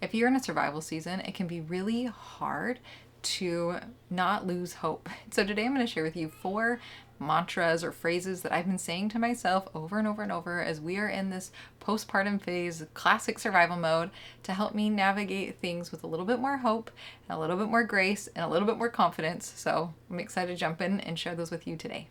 if you're in a survival season, it can be really hard to not lose hope. So today I'm going to share with you 4 mantras or phrases that I've been saying to myself over and over and over as we are in this postpartum phase, classic survival mode, to help me navigate things with a little bit more hope and a little bit more grace and a little bit more confidence. So I'm excited to jump in and share those with you today.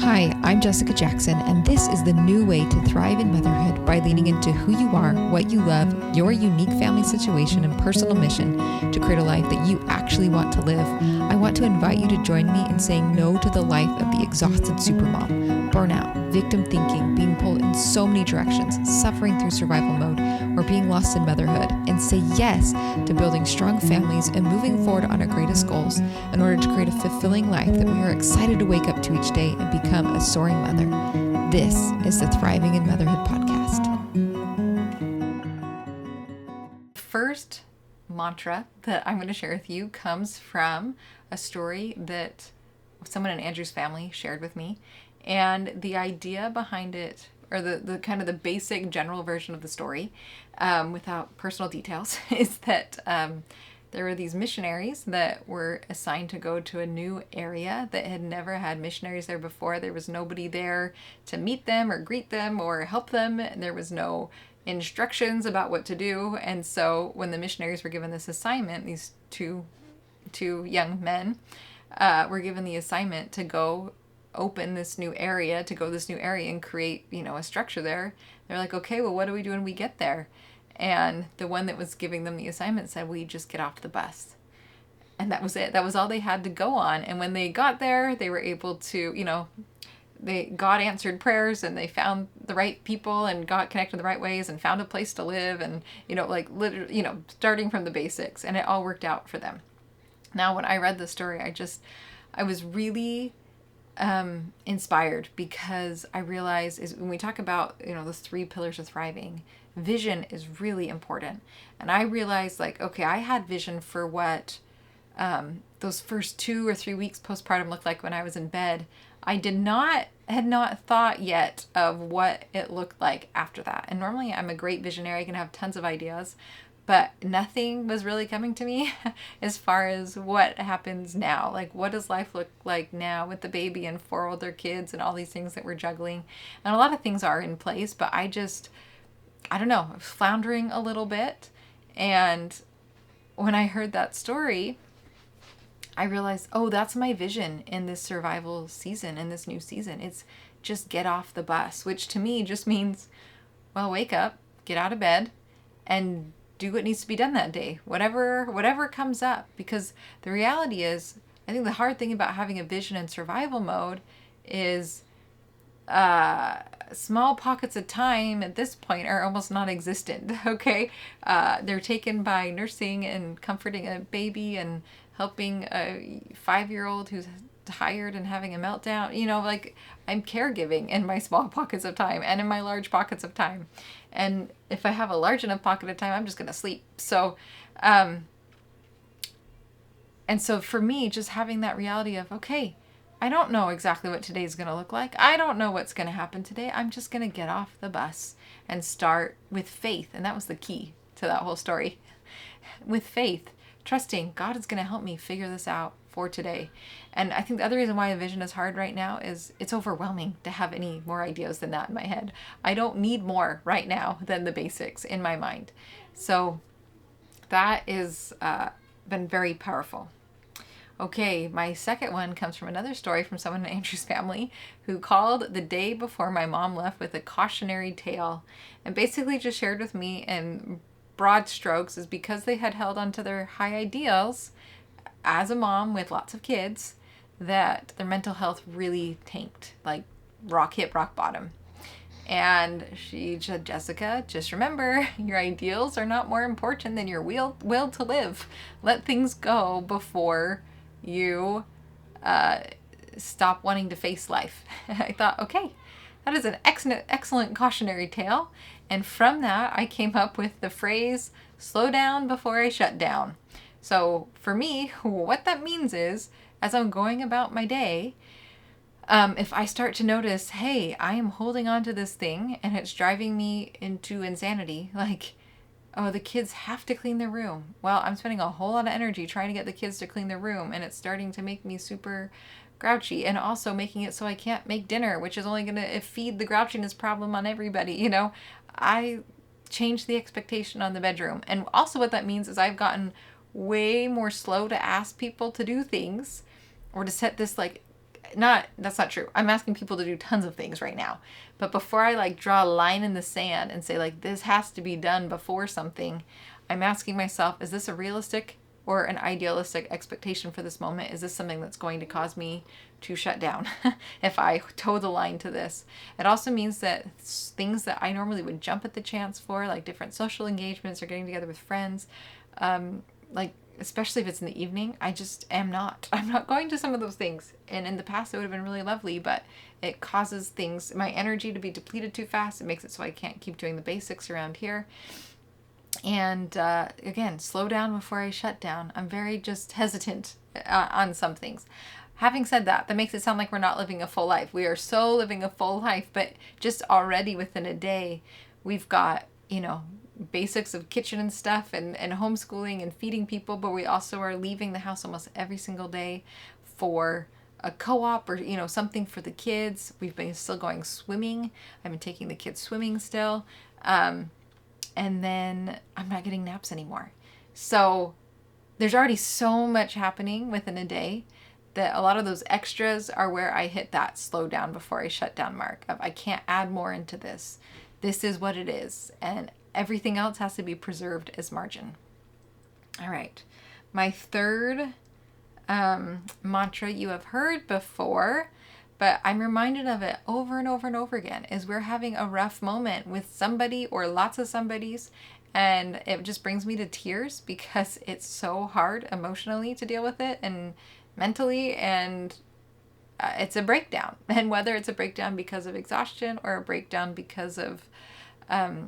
Hi, I'm Jessica Jackson, and this is the new way to thrive in motherhood by leaning into who you are, what you love, your unique family situation, and personal mission to create a life that you actually want to live. I want to invite you to join me in saying no to the life of the exhausted supermom, burnout, victim thinking, being pulled in so many directions, suffering through survival mode, or being lost in motherhood, and say yes to building strong families and moving forward on our greatest goals in order to create a fulfilling life that we are excited to wake up to each day and become a soaring mother. This is the Thriving in Motherhood podcast. First mantra that I'm going to share with you comes from a story that someone in Andrew's family shared with me. And the idea behind it, or the kind of the basic general version of the story, without personal details, is that there were these missionaries that were assigned to go to a new area that had never had missionaries there before. There was nobody there to meet them or greet them or help them. There was no instructions about what to do. And so when the missionaries were given this assignment, these two young men were given the assignment to go open this new area, to go this new area and create, a structure there. They're like, okay, well, what do we do when we get there? And the one that was giving them the assignment said, we just get off the bus. And that was it. That was all they had to go on. And when they got there, they were able to, God answered prayers and they found the right people and got connected in the right ways and found a place to live and, literally, starting from the basics, and it all worked out for them. Now, when I read the story, I was really inspired, because I realized is when we talk about, those 3 pillars of thriving, vision is really important. And I realized, okay, I had vision for what those first 2 or 3 weeks postpartum looked like when I was in bed. I had not thought yet of what it looked like after that. And normally I'm a great visionary. I can have tons of ideas, but nothing was really coming to me as far as what happens now. Like, what does life look like now with the baby and 4 older kids and all these things that we're juggling? And a lot of things are in place, but I don't know, I was floundering a little bit. And when I heard that story, I realized, oh, that's my vision in this survival season, in this new season. It's just get off the bus, which to me just means, well, wake up, get out of bed, and do what needs to be done that day, whatever comes up. Because the reality is, I think the hard thing about having a vision in survival mode is small pockets of time at this point are almost non-existent. Okay, they're taken by nursing and comforting a baby and helping a 5-year-old who's tired and having a meltdown. I'm caregiving in my small pockets of time and in my large pockets of time. And if I have a large enough pocket of time, I'm just going to sleep. So, and so for me, just having that reality of, okay, I don't know exactly what today's going to look like. I don't know what's going to happen today. I'm just going to get off the bus and start with faith. And that was the key to that whole story. With faith, trusting God is going to help me figure this out for today. And I think the other reason why a vision is hard right now is it's overwhelming to have any more ideas than that in my head. I don't need more right now than the basics in my mind. So that is been very powerful. Okay, my second one comes from another story from someone in Andrew's family who called the day before my mom left with a cautionary tale, and basically just shared with me in broad strokes is because they had held onto their high ideals as a mom with lots of kids, that their mental health really tanked, like hit rock bottom. And she said, Jessica, just remember, your ideals are not more important than your will to live. Let things go before you stop wanting to face life. I thought, okay, that is an excellent cautionary tale. And from that, I came up with the phrase, slow down before I shut down. So for me, what that means is, as I'm going about my day, if I start to notice, hey, I am holding on to this thing and it's driving me into insanity, like, oh, the kids have to clean their room. Well, I'm spending a whole lot of energy trying to get the kids to clean their room, and it's starting to make me super grouchy, and also making it so I can't make dinner, which is only going to feed the grouchiness problem on everybody. I changed the expectation on the bedroom. And also, what that means is I've gotten way more slow to ask people to do things or to set this that's not true. I'm asking people to do tons of things right now. But before I draw a line in the sand and say this has to be done before something, I'm asking myself, is this a realistic or an idealistic expectation for this moment? Is this something that's going to cause me to shut down if I toe the line to this? It also means that things that I normally would jump at the chance for, like different social engagements or getting together with friends, especially if it's in the evening, I just am not. I'm not going to some of those things. And in the past, it would have been really lovely, but it causes my energy to be depleted too fast. It makes it so I can't keep doing the basics around here. And again, slow down before I shut down. I'm very just hesitant on some things. Having said that, that makes it sound like we're not living a full life. We are so living a full life, but just already within a day, we've got, basics of kitchen and stuff and homeschooling and feeding people, but we also are leaving the house almost every single day for a co-op or, something for the kids. We've been still going swimming. I've been taking the kids swimming still. And then I'm not getting naps anymore. So there's already so much happening within a day that a lot of those extras are where I hit that slow down before I shut down mark of I can't add more into this. This is what it is. And everything else has to be preserved as margin. All right. My third mantra you have heard before, but I'm reminded of it over and over and over again, is we're having a rough moment with somebody or lots of somebodies, and it just brings me to tears because it's so hard emotionally to deal with it and mentally, and it's a breakdown. And whether it's a breakdown because of exhaustion or a breakdown because of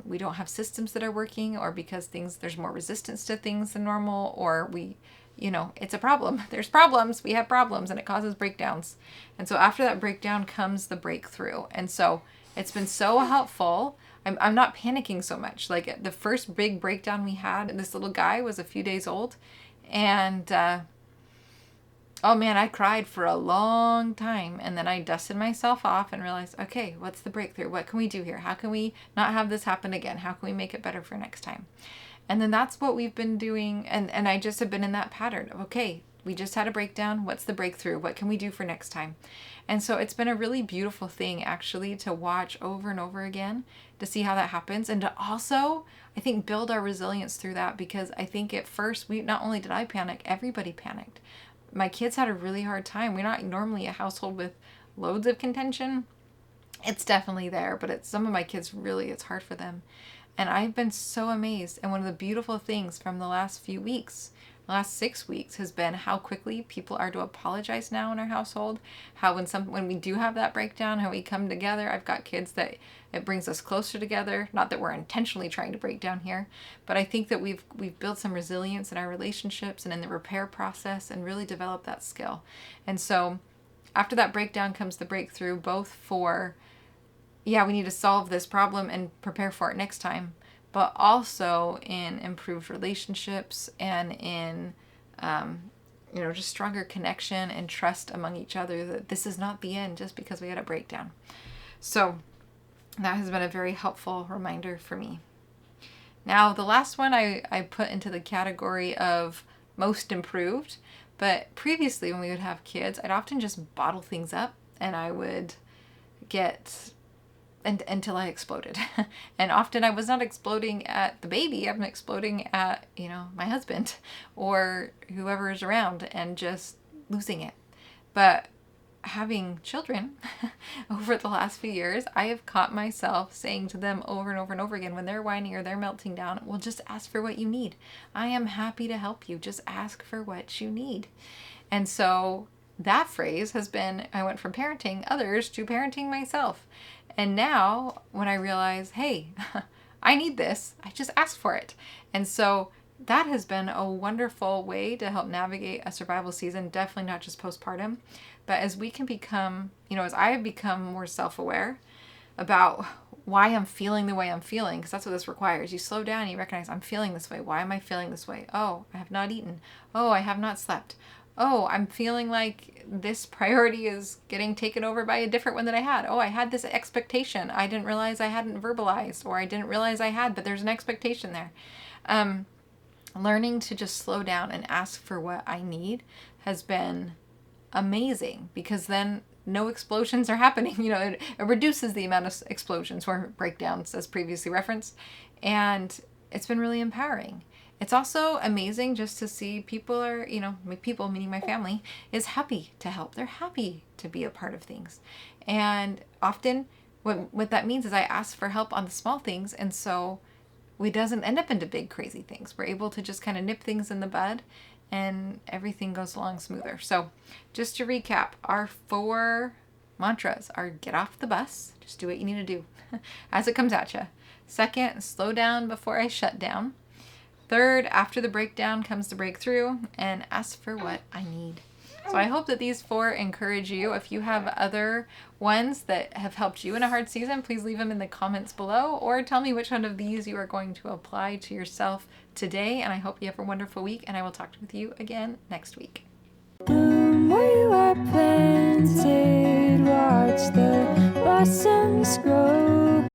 we don't have systems that are working, or because there's more resistance to things than normal, or it's a problem. There's problems. We have problems, and it causes breakdowns. And so after that breakdown comes the breakthrough. And so it's been so helpful. I'm not panicking so much. Like the first big breakdown we had, this little guy was a few days old, and oh man, I cried for a long time. And then I dusted myself off and realized, okay, what's the breakthrough? What can we do here? How can we not have this happen again? How can we make it better for next time? And then that's what we've been doing. And I just have been in that pattern of, okay, we just had a breakdown. What's the breakthrough? What can we do for next time? And so it's been a really beautiful thing actually to watch over and over again to see how that happens. And to also, I think, build our resilience through that, because I think at first not only did I panic, everybody panicked. My kids had a really hard time. We're not normally a household with loads of contention. It's definitely there, but some of my kids really, it's hard for them. And I've been so amazed. And one of the beautiful things from the last few weeks, the last 6 weeks, has been how quickly people are to apologize now in our household. How when we do have that breakdown, how we come together. I've got kids that it brings us closer together. Not that we're intentionally trying to break down here, but I think that we've built some resilience in our relationships and in the repair process, and really developed that skill. And so after that breakdown comes the breakthrough, both for, yeah, we need to solve this problem and prepare for it next time, but also in improved relationships and in, just stronger connection and trust among each other, that this is not the end just because we had a breakdown. So that has been a very helpful reminder for me. Now, the last one I put into the category of most improved, but previously when we would have kids, I'd often just bottle things up, and I would get until I exploded. And often I was not exploding at the baby, I'm exploding at, my husband or whoever is around, and just losing it. But having children over the last few years, I have caught myself saying to them over and over and over again when they're whining or they're melting down, well, just ask for what you need. I am happy to help you. Just ask for what you need. And so that phrase has been, I went from parenting others to parenting myself. And now when I realize, hey, I need this, I just ask for it. And so that has been a wonderful way to help navigate a survival season, definitely not just postpartum, but as we can become, as I have become more self-aware, about why I'm feeling the way I'm feeling, because that's what this requires. You slow down and you recognize, I'm feeling this way. Why am I feeling this way? Oh, I have not eaten. Oh, I have not slept. Oh, I'm feeling like this priority is getting taken over by a different one that I had. Oh, I had this expectation I didn't realize I hadn't verbalized, or I didn't realize I had, but there's an expectation there. Learning to just slow down and ask for what I need has been amazing, because then no explosions are happening. It reduces the amount of explosions or breakdowns, as previously referenced, and it's been really empowering. It's also amazing just to see people people, meaning my family, is happy to help. They're happy to be a part of things. And often what that means is I ask for help on the small things, and so we doesn't end up into big crazy things. We're able to just kind of nip things in the bud and everything goes along smoother. So just to recap, our 4 mantras are: get off the bus, just do what you need to do as it comes at you. Second, slow down before I shut down. Third, after the breakdown comes the breakthrough, and ask for what I need. So I hope that these 4 encourage you. If you have other ones that have helped you in a hard season, please leave them in the comments below, or tell me which one of these you are going to apply to yourself today. And I hope you have a wonderful week, and I will talk with you again next week. Where you are planted, watch the blossoms grow.